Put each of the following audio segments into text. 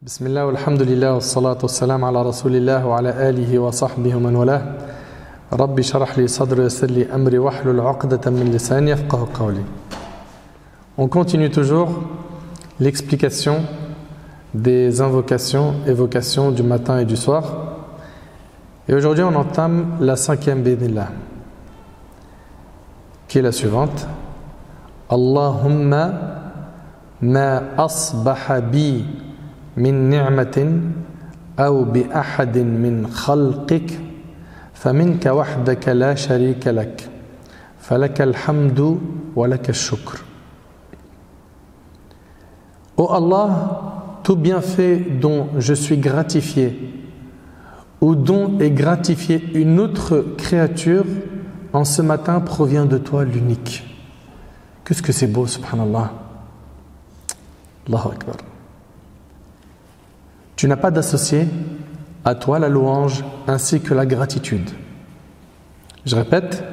Bismillah, walhamdulillah, wassalatu wassalam ala rasulillah wa ala alihi wa sahbihi wa man walah. Rabbi sharah li sadri wa yassir li amri wahlul 'uqdatan min lisani yafqahu qawli. On continue toujours l'explication des invocations et vocations du matin et du soir. Et aujourd'hui on entame la 5e bi'idhnillah, qui est la suivante. Allahumma ma asbaha bi min ni'matin aw bi ahadin min khalqik faminka wahdaka la sharika lak falaka alhamdu wa laka ash-shukr. Ô Allah, tout bienfait dont je suis gratifié ou dont est gratifiée une autre créature en ce matin provient de toi l'unique. Qu'est-ce que c'est beau, subhanallah. Allahu Akbar. Tu n'as pas d'associé, à toi la louange ainsi que la gratitude. Je répète,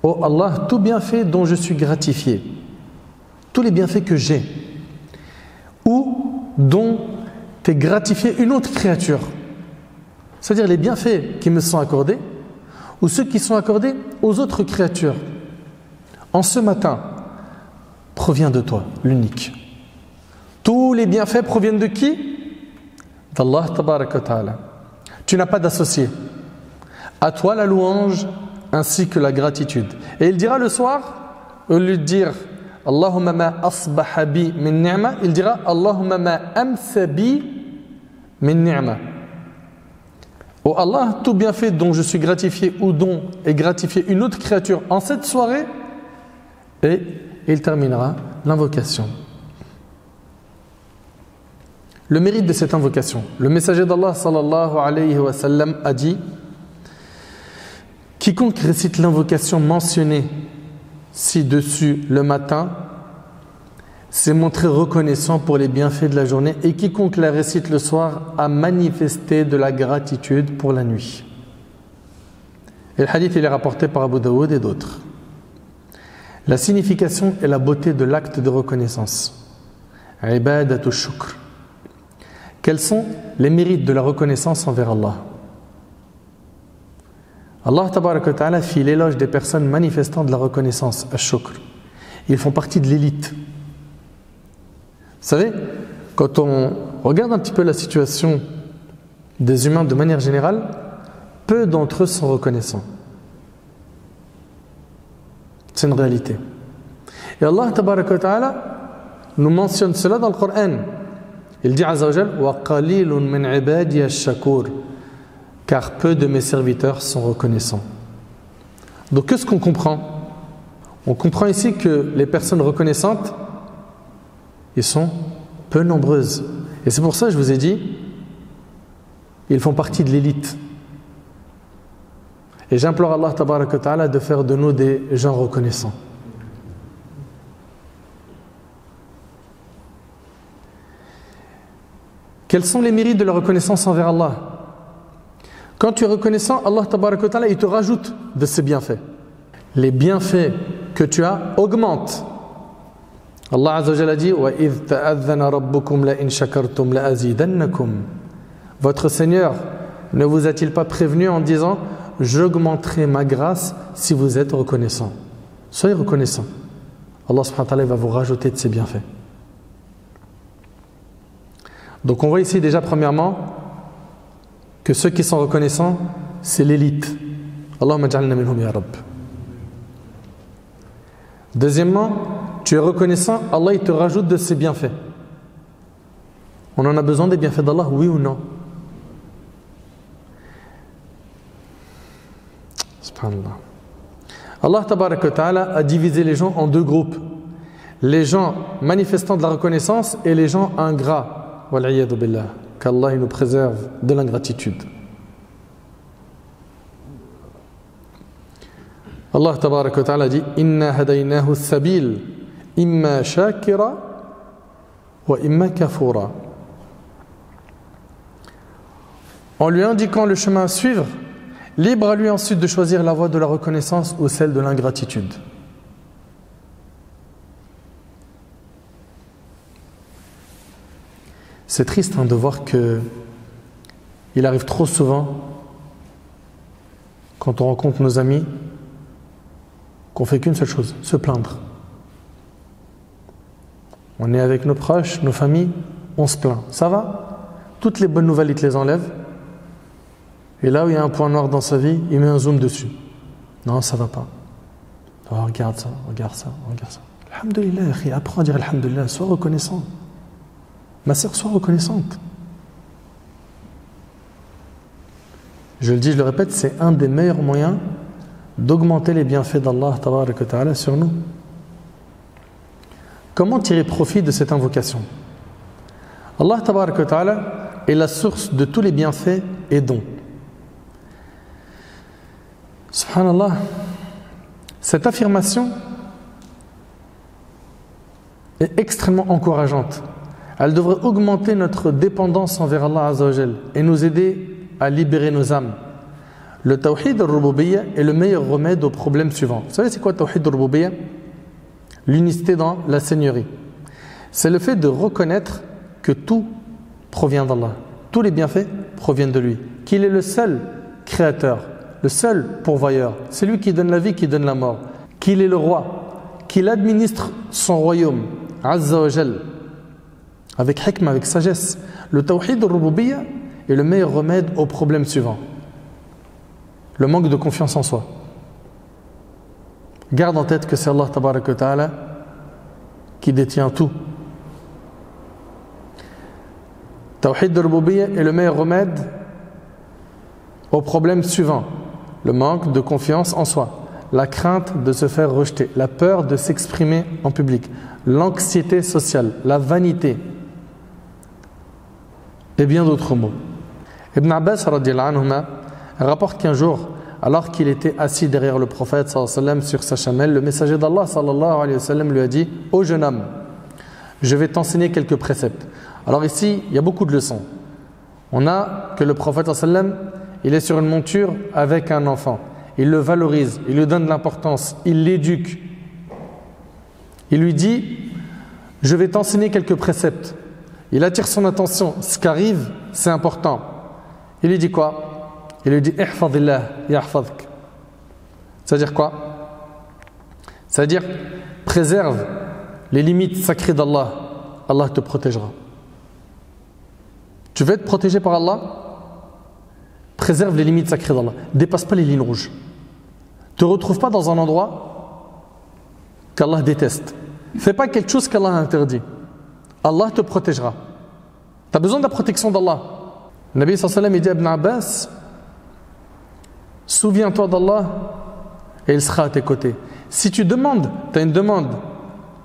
ô Allah, tout bienfait dont je suis gratifié, tous les bienfaits que j'ai, ou dont t'es gratifié une autre créature, c'est-à-dire les bienfaits qui me sont accordés, ou ceux qui sont accordés aux autres créatures, en ce matin, provient de toi, l'unique. Tous les bienfaits proviennent de qui? D'Allah tabaraka wa ta'ala. Tu n'as pas d'associé. À toi la louange ainsi que la gratitude. Et il dira le soir, au lieu de dire Allahumma ma asbaha bi min ni'ma, il dira Allahumma ma amsa bi min ni'ma. Oh Allah, tout bienfait dont je suis gratifié ou dont est gratifié une autre créature en cette soirée, et il terminera l'invocation. Le mérite de cette invocation. Le messager d'Allah sallallahu alayhi wa sallam a dit: quiconque récite l'invocation mentionnée ci-dessus le matin s'est montré reconnaissant pour les bienfaits de la journée, et quiconque la récite le soir a manifesté de la gratitude pour la nuit. Et le hadith il est rapporté par Abu Daoud et d'autres. La signification et la beauté de l'acte de reconnaissance. Ibadatu shukr. Quels sont les mérites de la reconnaissance envers Allah? Allah tabaraka wa ta'ala fit l'éloge des personnes manifestant de la reconnaissance, ash-shukr. Ils font partie de l'élite. Vous savez, quand on regarde un petit peu la situation des humains de manière générale, peu d'entre eux sont reconnaissants. C'est une réalité. Et Allah tabaraka wa ta'ala nous mentionne cela dans le Coran. Il dit Azza wa Jal, wa qalilun min ibadiy ash-shakur, car peu de mes serviteurs sont reconnaissants. Donc qu'est-ce qu'on comprend? On comprend ici que les personnes reconnaissantes, ils sont peu nombreuses. Et c'est pour ça que je vous ai dit, ils font partie de l'élite. Et j'implore Allah tabaraka wa ta'ala de faire de nous des gens reconnaissants. Quels sont les mérites de la reconnaissance envers Allah? Quand tu es reconnaissant, Allah tabaraka wa ta'ala, il te rajoute de ses bienfaits. Les bienfaits que tu as augmentent. Allah azza wa jalla dit wa idh ta'adhana rabbukum la in shakartum la azidannakum. Votre Seigneur ne vous a-t-il pas prévenu en disant j'augmenterai ma grâce si vous êtes reconnaissant? Soyez reconnaissant. Allah subhanahu wa ta'ala va vous rajouter de ses bienfaits. Donc on voit ici déjà premièrement que ceux qui sont reconnaissants, c'est l'élite. Allahumma ja'alna minhum ya Rabb. Deuxièmement, tu es reconnaissant, Allah il te rajoute de ses bienfaits. On en a besoin des bienfaits d'Allah, oui ou non? Subhanallah. Allah tabaraka wa ta'ala a divisé les gens en deux groupes. Les gens manifestant de la reconnaissance et les gens ingrats. Wal'iyadu billah, qu'Allah nous préserve de l'ingratitude. Allah tabaraka wa ta'ala dit inna hadaynahu as-sabil imma shakira wa imma kafura. En lui indiquant le chemin à suivre, libre à lui ensuite de choisir la voie de la reconnaissance ou celle de l'ingratitude. C'est triste de voir que il arrive trop souvent, quand on rencontre nos amis, qu'on fait qu'une seule chose, se plaindre. On est avec nos proches, nos familles, on se plaint. Ça va? Toutes les bonnes nouvelles, il te les enlève. Et là où il y a un point noir dans sa vie, il met un zoom dessus. Non, ça va pas. Oh, regarde ça, regarde ça, regarde ça. Alhamdulillah, apprends à dire Alhamdulillah, sois reconnaissant. Ma sœur, sois reconnaissante. Je le dis, je le répète, c'est un des meilleurs moyens d'augmenter les bienfaits d'Allah tabaraka wa ta'ala sur nous. Comment tirer profit de cette invocation? Allah tabaraka wa ta'ala est la source de tous les bienfaits et dons. Subhanallah, cette affirmation est extrêmement encourageante. Elle devrait augmenter notre dépendance envers Allah Azza wa Jal et nous aider à libérer nos âmes. Le tawhid al-rububiyya est le meilleur remède au problème suivant. Vous savez c'est quoi le tawhid al-rububiyya? L'unicité dans la seigneurie. C'est le fait de reconnaître que tout provient d'Allah. Tous les bienfaits proviennent de lui. Qu'il est le seul créateur, le seul pourvoyeur. C'est lui qui donne la vie, qui donne la mort. Qu'il est le roi, qu'il administre son royaume, Azza wa Jal, avec hikmah, avec sagesse. Le tawhid al-rububiyya est le meilleur remède au problème suivant. Le manque de confiance en soi. Garde en tête que c'est Allah tabaraka wa ta'ala qui détient tout. Tawhid al-rububiyya est le meilleur remède au problème suivant. Le manque de confiance en soi, la crainte de se faire rejeter, la peur de s'exprimer en public, l'anxiété sociale, la vanité et bien d'autres mots. Ibn Abbas radiyallahu anhuma rapporte qu'un jour, alors qu'il était assis derrière le prophète sallallahu alayhi wa sallam sur sa chamelle, le messager d'Allah sallallahu alayhi wa sallam lui a dit: ô jeune homme, je vais t'enseigner quelques préceptes. Alors ici, il y a beaucoup de leçons. On a que le prophète sallallahu alayhi wa sallam, il est sur une monture avec un enfant. Il le valorise, il lui donne de l'importance, il l'éduque. Il lui dit: je vais t'enseigner quelques préceptes. Il attire son attention. Ce qui arrive, c'est important. Il lui dit quoi? Il lui dit: ihfadillah yahfadk. C'est-à-dire quoi? C'est-à-dire, préserve les limites sacrées d'Allah. Allah te protégera. Tu veux être protégé par Allah? Préserve les limites sacrées d'Allah. Dépasse pas les lignes rouges. Ne te retrouve pas dans un endroit qu'Allah déteste. Fais pas quelque chose qu'Allah a interdit. Allah te protégera. Tu as besoin de la protection d'Allah. Le Nabi sallallahu alayhi wa sallam dit à Ibn Abbas: souviens-toi d'Allah et il sera à tes côtés. Si tu demandes, tu as une demande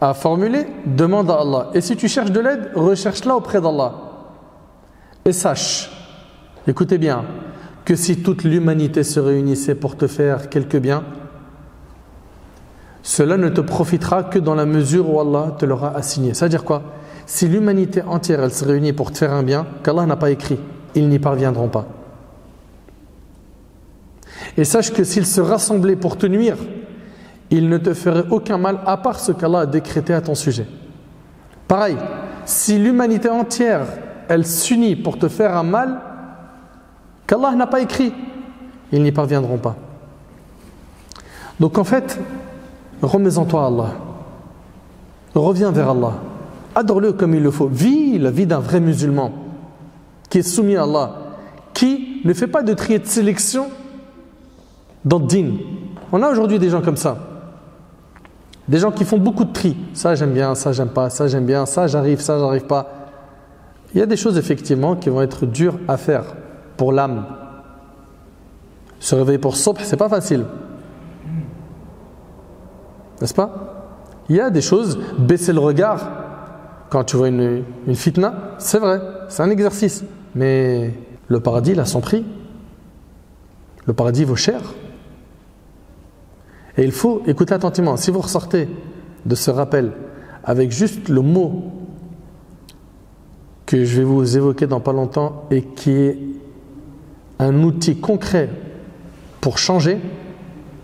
à formuler, demande à Allah. Et si tu cherches de l'aide, recherche-la auprès d'Allah. Et sache, écoutez bien, que si toute l'humanité se réunissait pour te faire quelque bien, cela ne te profitera que dans la mesure où Allah te l'aura assigné. C'est-à-dire quoi? Si l'humanité entière elle se réunit pour te faire un bien qu'Allah n'a pas écrit, ils n'y parviendront pas. Et sache que s'ils se rassemblaient pour te nuire, ils ne te feraient aucun mal à part ce qu'Allah a décrété à ton sujet. Pareil, si l'humanité entière elle s'unit pour te faire un mal qu'Allah n'a pas écrit, ils n'y parviendront pas. Donc en fait, remets-en-toi à Allah. Reviens vers Allah. Adore-le comme il le faut. Vis la vie d'un vrai musulman qui est soumis à Allah, qui ne fait pas de tri et de sélection dans le din. On a aujourd'hui des gens comme ça. Des gens qui font beaucoup de tri. Ça j'aime bien, ça j'aime pas, ça j'aime bien, ça j'arrive pas. Il y a des choses effectivement qui vont être dures à faire pour l'âme. Se réveiller pour Subh, c'est pas facile. N'est-ce pas? Il y a des choses, baisser le regard quand tu vois une fitna, c'est vrai, c'est un exercice. Mais le paradis, il a son prix. Le paradis vaut cher. Et il faut écouter attentivement. Si vous ressortez de ce rappel avec juste le mot que je vais vous évoquer dans pas longtemps et qui est un outil concret pour changer,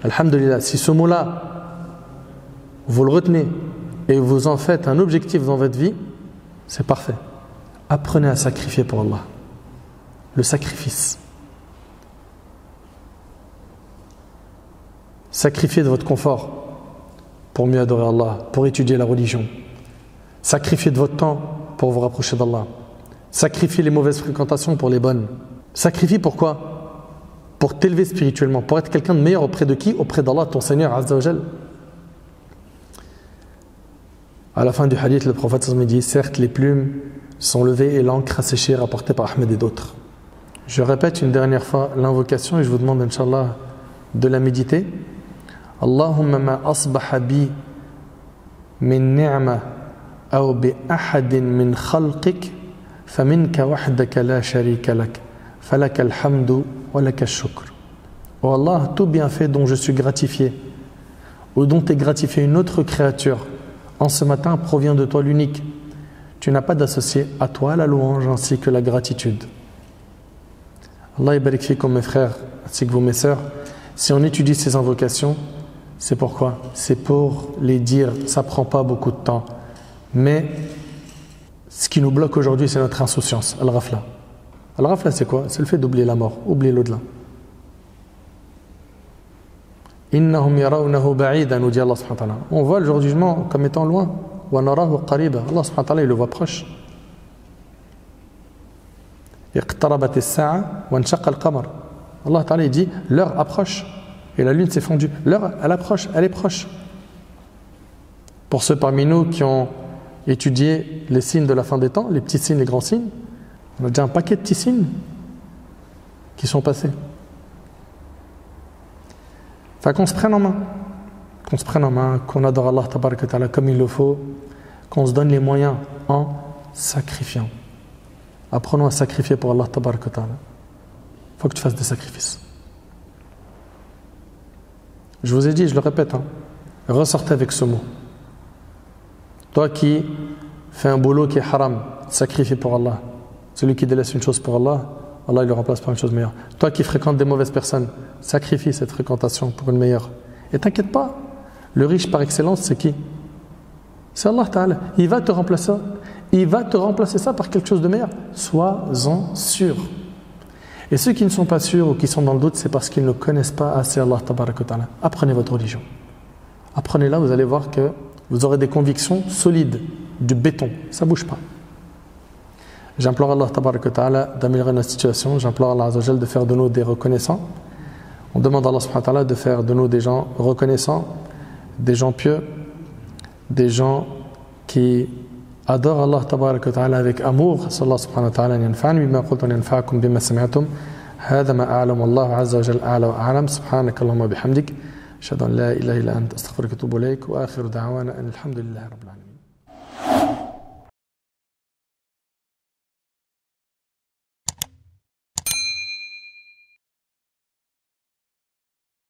alhamdulillah, si ce mot-là vous le retenez et vous en faites un objectif dans votre vie, c'est parfait. Apprenez à sacrifier pour Allah. Le sacrifice. Sacrifiez de votre confort pour mieux adorer Allah, pour étudier la religion. Sacrifiez de votre temps pour vous rapprocher d'Allah. Sacrifiez les mauvaises fréquentations pour les bonnes. Sacrifiez pourquoi? Pour t'élever spirituellement, pour être quelqu'un de meilleur auprès de qui? Auprès d'Allah, ton Seigneur Azza wa Jal. À la fin du hadith, le prophète me dit, certes les plumes sont levées et l'encre asséchée rapportée par Ahmed et d'autres. Je répète une dernière fois l'invocation et je vous demande, Inch'Allah, de la méditer. Allahumma ma asbaha bi min ni'ma aw bi ahadin min khalqik faminka wahdaka la sharika lak falaka alhamdu wa laka shukr. Oh Allah, tout bienfait dont je suis gratifié ou dont est gratifié une autre créature en ce matin provient de toi l'unique. Tu n'as pas d'associé, à toi la louange ainsi que la gratitude. Allah yabarik fikum mes frères ainsi que vous mes sœurs. Si on étudie ces invocations, c'est pourquoi? C'est pour les dire, ça prend pas beaucoup de temps. Mais ce qui nous bloque aujourd'hui, c'est notre insouciance, al-ghafla. Al-ghafla, c'est quoi? C'est le fait d'oublier la mort, oublier l'au-delà. Innahum yarawnahu ba'ida, nous dit Allah subhanahu wa ta'ala. On voit le jour du jugement comme étant loin. Wa narahu qariba. Allah subhanahu wa ta'ala, il le voit proche. Iqtarabat as-sa'a wa inshaqa al-qamar. Allah ta'ala, il dit, l'heure approche et la lune s'est fondue. L'heure, elle approche, elle est proche. Pour ceux parmi nous qui ont étudié les signes de la fin des temps, les petits signes, les grands signes, on a déjà un paquet de petits signes qui sont passés. Enfin, qu'on se prenne en main, qu'on adore Allah tabaraka wa ta'ala comme il le faut, qu'on se donne les moyens en sacrifiant. Apprenons à sacrifier pour Allah tabaraka wa ta'ala. Il faut que tu fasses des sacrifices. Je vous ai dit, je le répète, ressortez avec ce mot. Toi qui fais un boulot qui est haram, sacrifie pour Allah. Celui qui délaisse une chose pour Allah, Allah il le remplace par une chose meilleure. Toi qui fréquentes des mauvaises personnes, sacrifie cette fréquentation pour une meilleure. Et t'inquiète pas, le riche par excellence, c'est qui? C'est Allah Ta'ala. Il va te remplacer. Il va te remplacer ça par quelque chose de meilleur. Sois-en sûr. Et ceux qui ne sont pas sûrs ou qui sont dans le doute, c'est parce qu'ils ne connaissent pas assez Allah Tabaraka wa Ta'ala. Apprenez votre religion. Apprenez-la, vous allez voir que vous aurez des convictions solides, du béton. Ça ne bouge pas. J'implore Allah Tabaraka wa Ta'ala d'améliorer notre situation. J'implore Allah Azza wa Jal de faire de nous des reconnaissants. On demande à Allah Subhanahu wa Ta'ala de faire de nous des gens reconnaissants, des gens pieux, des gens qui adore Allah tabaraka wa ta'ala avec amour. Sallallahu subhanahu wa ta'ala an yanfa'ani bima qultu wa yanfa'akum bima sami'tum. Hadha ma a'lamu Allahu azza wa jalla a'la wa a'lam. Subhanaka Allahumma bihamdik. Ashhadu an la ilaha illa anta astaghfiruka wa atubu ilayk wa akhiru da'wana alhamdulillahi rabbil alamin.